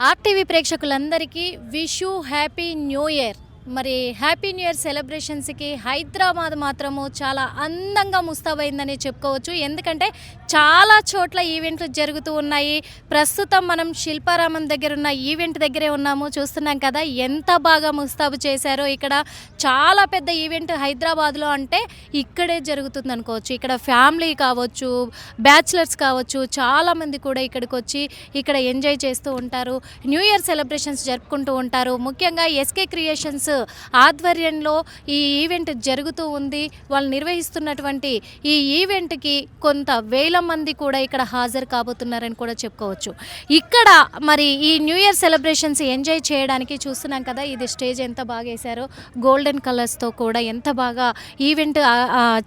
RTV ప్రేక్షకులందరికీ wish you happy new year. మరి happy new year సెలబ్రేషన్స్కి Hyderabad మాత్రము చాలా అందంగా ముస్తాబైందని చెప్పుకోవచ్చు. ఎందుకంటే చాలా చోట్ల ఈవెంట్లు జరుగుతూ ఉన్నాయి. ప్రస్తుతం మనం శిల్పారామం దగ్గర ఉన్న ఈవెంట్ దగ్గరే ఉన్నాము. చూస్తున్నాం కదా ఎంత బాగా ముస్తాబు చేశారో. ఇక్కడ చాలా పెద్ద ఈవెంట్ హైదరాబాద్లో అంటే ఇక్కడే జరుగుతుంది అనుకోవచ్చు. ఇక్కడ ఫ్యామిలీ కావచ్చు, బ్యాచిలర్స్ కావచ్చు, చాలామంది కూడా ఇక్కడికి వచ్చి ఇక్కడ ఎంజాయ్ చేస్తూ ఉంటారు. న్యూ ఇయర్ సెలబ్రేషన్స్ జరుపుకుంటూ ఉంటారు. ముఖ్యంగా ఎస్కే క్రియేషన్స్ ఆధ్వర్యంలో ఈ ఈవెంట్ జరుగుతూ ఉంది. వాళ్ళు నిర్వహిస్తున్నటువంటి ఈ ఈవెంట్కి కొంత వేల మంది కూడా ఇక్కడ హాజరు కాబోతున్నారని కూడా చెప్పుకోవచ్చు. ఇక్కడ మరి ఈ న్యూ ఇయర్ సెలబ్రేషన్స్ ఎంజాయ్ చేయడానికి చూస్తున్నాం కదా, ఇది స్టేజ్ ఎంత బాగా వేశారో. గోల్డెన్ కలర్స్తో కూడా ఎంత బాగా ఈవెంట్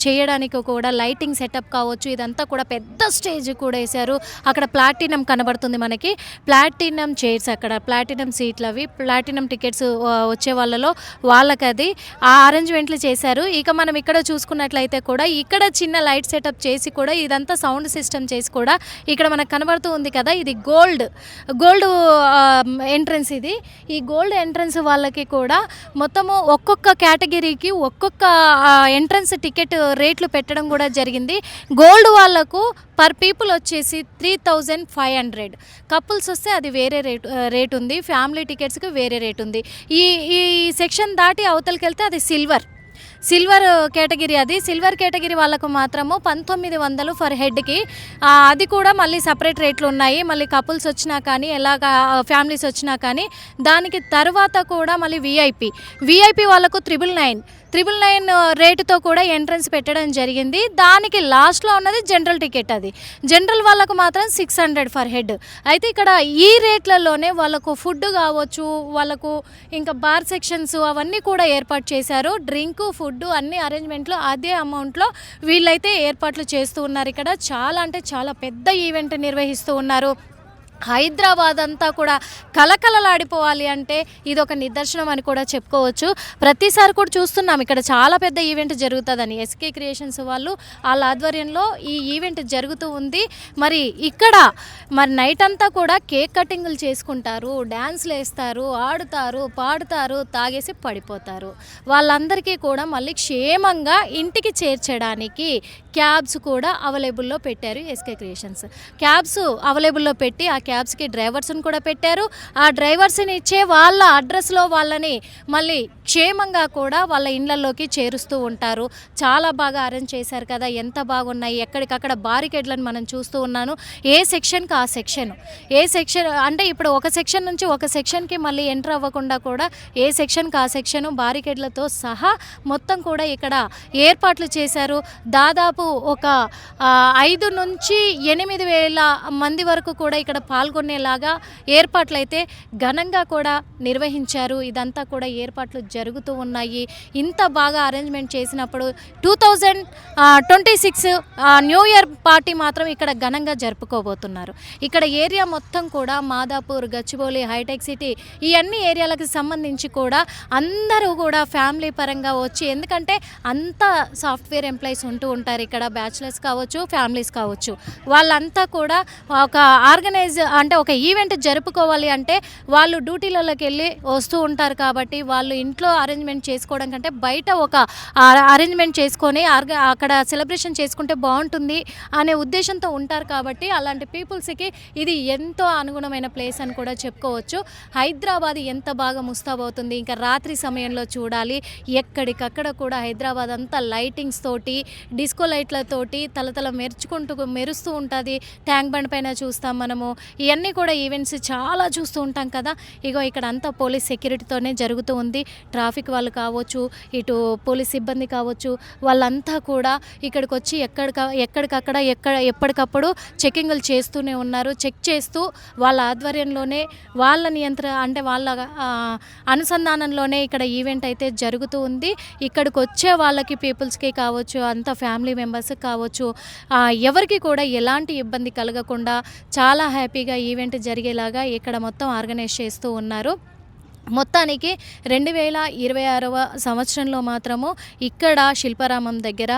చేయడానికి కూడా లైటింగ్ సెటప్ కావచ్చు, ఇదంతా కూడా పెద్ద స్టేజ్ కూడా వేశారు. అక్కడ ప్లాటినం కనబడుతుంది మనకి, ప్లాటినం చైర్స్, అక్కడ ప్లాటినం సీట్లు, అవి ప్లాటినం టికెట్స్ వచ్చే వాళ్ళకి అది ఆ అరేంజ్మెంట్లు చేశారు. ఇక మనం ఇక్కడ చూసుకున్నట్లయితే కూడా ఇక్కడ చిన్న లైట్ సెటప్ చేసి కూడా ఇదంతా సౌండ్ సిస్టమ్ చేసి కూడా ఇక్కడ మనకు కనబడుతూ ఉంది కదా, ఇది గోల్డ్ ఎంట్రన్స్. ఇది ఈ గోల్డ్ ఎంట్రన్స్ వాళ్ళకి కూడా మొత్తము ఒక్కొక్క కేటగిరీకి ఒక్కొక్క ఎంట్రన్స్ టికెట్ రేట్లు పెట్టడం కూడా జరిగింది. గోల్డ్ వాళ్ళకు పర్ పీపుల్ వచ్చేసి 3500, కపుల్స్ వస్తే అది వేరే రేట్ ఉంది, ఫ్యామిలీ టికెట్స్కి వేరే రేట్ ఉంది. ఈ సెక్షన్ దాటి అవతలకి వెళ్తే అది సిల్వర్ కేటగిరీ. అది సిల్వర్ కేటగిరీ వాళ్ళకు మాత్రము 1900 ఫర్ హెడ్కి. అది కూడా మళ్ళీ సపరేట్ రేట్లు ఉన్నాయి. మళ్ళీ కపుల్స్ వచ్చినా కానీ ఎలాగా ఫ్యామిలీస్ వచ్చినా కానీ దానికి తర్వాత కూడా మళ్ళీ విఐపి వాళ్ళకు 999 రేటుతో కూడా ఎంట్రన్స్ పెట్టడం జరిగింది. దానికి లాస్ట్లో ఉన్నది జనరల్ టికెట్. అది జనరల్ వాళ్ళకు మాత్రం 600 ఫర్ హెడ్. అయితే ఇక్కడ ఈ రేట్లలోనే వాళ్ళకు ఫుడ్ కావచ్చు, వాళ్ళకు ఇంకా బార్ సెక్షన్స్ అవన్నీ కూడా ఏర్పాటు చేశారు. డ్రింక్, ఫుడ్ అన్ని అరేంజ్మెంట్లు అదే అమౌంట్లో వీళ్ళైతే ఏర్పాట్లు చేస్తూ ఉన్నారు. ఇక్కడ చాలా అంటే చాలా పెద్ద ఈవెంట్ నిర్వహిస్తూ ఉన్నారు. హైదరాబాద్ అంతా కూడా కలకలలాడిపోవాలి అంటే ఇది ఒక నిదర్శనం అని కూడా చెప్పుకోవచ్చు. ప్రతిసారి కూడా చూస్తున్నాం ఇక్కడ చాలా పెద్ద ఈవెంట్ జరుగుతుందని. ఎస్కే క్రియేషన్స్ వాళ్ళ ఆధ్వర్యంలో ఈ ఈవెంట్ జరుగుతూ ఉంది. మరి ఇక్కడ నైట్ అంతా కూడా కేక్ కటింగులు చేసుకుంటారు, డ్యాన్స్లు వేస్తారు, ఆడుతారు, పాడుతారు, తాగేసి పడిపోతారు. వాళ్ళందరికీ కూడా మళ్ళీ క్షేమంగా ఇంటికి చేర్చడానికి క్యాబ్స్ కూడా అవైలబుల్లో పెట్టారు ఎస్కే క్రియేషన్స్. క్యాబ్స్ అవైలబుల్లో పెట్టి ఆ క్యాబ్స్కి డ్రైవర్స్ని కూడా పెట్టారు. ఆ డ్రైవర్స్ని ఇచ్చే వాళ్ళ అడ్రస్లో వాళ్ళని మళ్ళీ క్షేమంగా కూడా వాళ్ళ ఇళ్లలోకి చేరుస్తూ ఉంటారు. చాలా బాగా అరేంజ్ చేశారు కదా, ఎంత బాగున్నాయి. ఎక్కడికక్కడ బారికేడ్లను మనం చూస్తూ ఉన్నాను. ఏ సెక్షన్కి ఆ సెక్షన్, ఏ సెక్షన్ అంటే ఇప్పుడు ఒక సెక్షన్ నుంచి ఒక సెక్షన్కి మళ్ళీ ఎంటర్ అవ్వకుండా కూడా ఏ సెక్షన్కి ఆ సెక్షను బారికేడ్లతో సహా మొత్తం కూడా ఇక్కడ ఏర్పాట్లు చేశారు. దాదాపు ఒక 5 నుంచి 8,000 మంది వరకు కూడా ఇక్కడ పాల్గొనేలాగా ఏర్పాట్లు అయితే ఘనంగా కూడా నిర్వహించారు. ఇదంతా కూడా ఏర్పాట్లు జరుగుతూ ఉన్నాయి. ఇంత బాగా అరేంజ్మెంట్ చేసినప్పుడు 2026 న్యూ ఇయర్ పార్టీ మాత్రం ఇక్కడ ఘనంగా జరుపుకోబోతున్నారు. ఇక్కడ ఏరియా మొత్తం కూడా మాదాపూర్, గచ్చిబౌలి, హైటెక్ సిటీ ఈ అన్ని ఏరియాలకు సంబంధించి కూడా అందరూ కూడా ఫ్యామిలీ పరంగా వచ్చి, ఎందుకంటే అంతా సాఫ్ట్వేర్ ఎంప్లాయీస్ ఉంటూ ఉంటారు ఇక్కడ, బ్యాచిలర్స్ కావచ్చు, ఫ్యామిలీస్ కావచ్చు, వాళ్ళంతా కూడా ఒక అంటే ఒక ఈవెంట్ జరుపుకోవాలి అంటే వాళ్ళు డ్యూటీలలోకి వెళ్ళి వస్తూ ఉంటారు. కాబట్టి వాళ్ళు ఇంట్లో అరేంజ్మెంట్ చేసుకోవడం కంటే బయట ఒక అరేంజ్మెంట్ చేసుకొని అక్కడ సెలబ్రేషన్ చేసుకుంటే బాగుంటుంది అనే ఉద్దేశంతో ఉంటారు. కాబట్టి అలాంటి పీపుల్స్కి ఇది ఎంతో అనుగుణమైన ప్లేస్ అని కూడా చెప్పుకోవచ్చు. హైదరాబాద్ ఎంత బాగా ముస్తాబవుతుంది. ఇంకా రాత్రి సమయంలో చూడాలి, ఎక్కడికక్కడ కూడా హైదరాబాద్ అంతా లైటింగ్స్ తోటి, డిస్కో లైట్లతోటి తలతల మెరుస్తూ ఉంటుంది. ట్యాంక్ బండ్ పైన చూస్తాం మనము. ఇవన్నీ కూడా ఈవెంట్స్ చాలా చూస్తూ ఉంటాం కదా. ఇగో ఇక్కడ అంతా పోలీస్ సెక్యూరిటీతోనే జరుగుతూ ఉంది. ట్రాఫిక్ వాళ్ళు కావచ్చు, ఇటు పోలీస్ సిబ్బంది కావచ్చు, వాళ్ళంతా కూడా ఇక్కడికి వచ్చి ఎక్కడికక్కడ ఎప్పటికప్పుడు చెకింగ్లు చేస్తూనే ఉన్నారు. చెక్ చేస్తూ వాళ్ళ ఆధ్వర్యంలోనే, వాళ్ళ అంటే వాళ్ళ అనుసంధానంలోనే ఇక్కడ ఈవెంట్ అయితే జరుగుతూ ఉంది. ఇక్కడికి వచ్చే వాళ్ళకి, పీపుల్స్కి కావచ్చు, అంత ఫ్యామిలీ మెంబర్స్కి కావచ్చు, ఎవరికి కూడా ఎలాంటి ఇబ్బంది కలగకుండా చాలా హ్యాపీగా ఈవెంట్ జరిగేలాగా ఇక్కడ మొత్తం ఆర్గనైజ్ చేస్తూ ఉన్నారు. మొత్తానికి 2026వ సంవత్సరంలో మాత్రము ఇక్కడ శిల్పారామం దగ్గర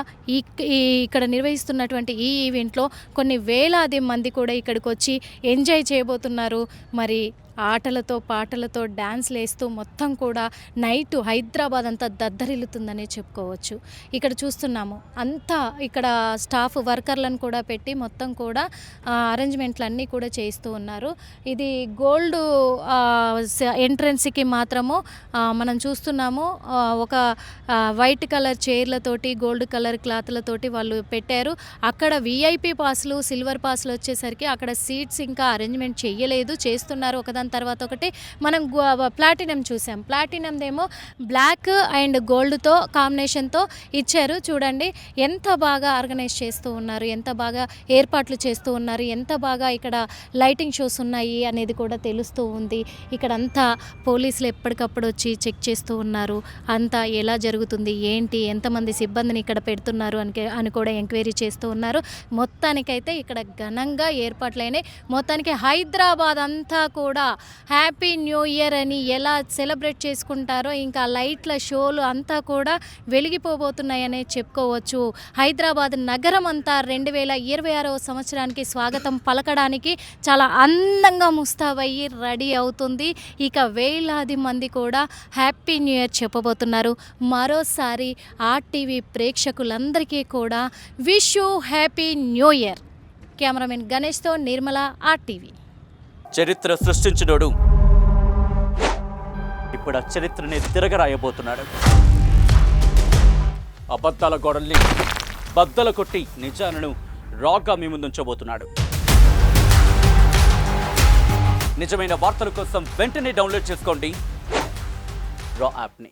ఇక్కడ నిర్వహిస్తున్నటువంటి ఈ ఈవెంట్లో కొన్ని వేలాది మంది కూడా ఇక్కడికి వచ్చి ఎంజాయ్ చేయబోతున్నారు. మరి ఆటలతో పాటలతో డ్యాన్స్లు వేస్తూ మొత్తం కూడా నైట్ హైదరాబాద్ అంతా దద్దరిల్లుతుందనే చెప్పుకోవచ్చు. ఇక్కడ చూస్తున్నాము అంతా ఇక్కడ స్టాఫ్ వర్కర్లను కూడా పెట్టి మొత్తం కూడా అరేంజ్మెంట్లు అన్నీ కూడా చేస్తూ ఉన్నారు. ఇది గోల్డ్ ఎంట్రన్స్కి మాత్రము మనం చూస్తున్నాము ఒక వైట్ కలర్ చైర్లతోటి గోల్డ్ కలర్ క్లాత్లతోటి వాళ్ళు పెట్టారు. అక్కడ విఐపి పాస్లు సిల్వర్ పాస్లు వచ్చేసరికి అక్కడ సీట్స్ ఇంకా అరేంజ్మెంట్ చేయలేదు, చేస్తున్నారు ఒకదాని తర్వాత ఒకటి. మనం ప్లాటినం చూసాం, ప్లాటినందేమో బ్లాక్ అండ్ గోల్డ్తో కాంబినేషన్తో ఇచ్చారు. చూడండి ఎంత బాగా ఆర్గనైజ్ చేస్తూ ఉన్నారు, ఎంత బాగా ఏర్పాట్లు చేస్తూ ఉన్నారు, ఎంత బాగా ఇక్కడ లైటింగ్ షోస్ ఉన్నాయి అనేది కూడా తెలుస్తూ ఉంది. ఇక్కడ అంతా పోలీసులు ఎప్పటికప్పుడు వచ్చి చెక్ చేస్తూ ఉన్నారు. అంతా ఎలా జరుగుతుంది ఏంటి, ఎంతమంది సిబ్బందిని ఇక్కడ పెడుతున్నారు అని కూడా ఎంక్వైరీ చేస్తూ ఉన్నారు. మొత్తానికైతే ఇక్కడ ఘనంగా ఏర్పాట్లైనాయి. మొత్తానికి హైదరాబాద్ అంతా కూడా హ్యాపీ న్యూ ఇయర్ అని ఎలా సెలబ్రేట్ చేసుకుంటారో ఇంకా లైట్ల షోలు అంతా కూడా వెలిగిపోబోతున్నాయనే చెప్పుకోవచ్చు. హైదరాబాద్ నగరం అంతా 2026వ సంవత్సరానికి స్వాగతం పలకడానికి చాలా అందంగా ముస్తాబయ్యి రెడీ అవుతుంది. ఇక వేలాది మంది కూడా హ్యాపీ న్యూ ఇయర్ చెప్పబోతున్నారు. మరోసారి ఆర్టీవీ ప్రేక్షకులందరికీ కూడా wish you happy new year. Cameraman గణేష్తో నిర్మల, ఆర్టీవీ. చరిత్ర సృష్టించినోడు ఇప్పుడు ఆ చరిత్రని తిరగరాయబోతున్నాడు. అబద్ధాల గోడల్ని బద్దలు కొట్టి నిజాలను రాగా మీ ముందుంచబోతున్నాడు. నిజమైన వార్తల కోసం వెంటనే డౌన్లోడ్ చేసుకోండి రా యాప్ని.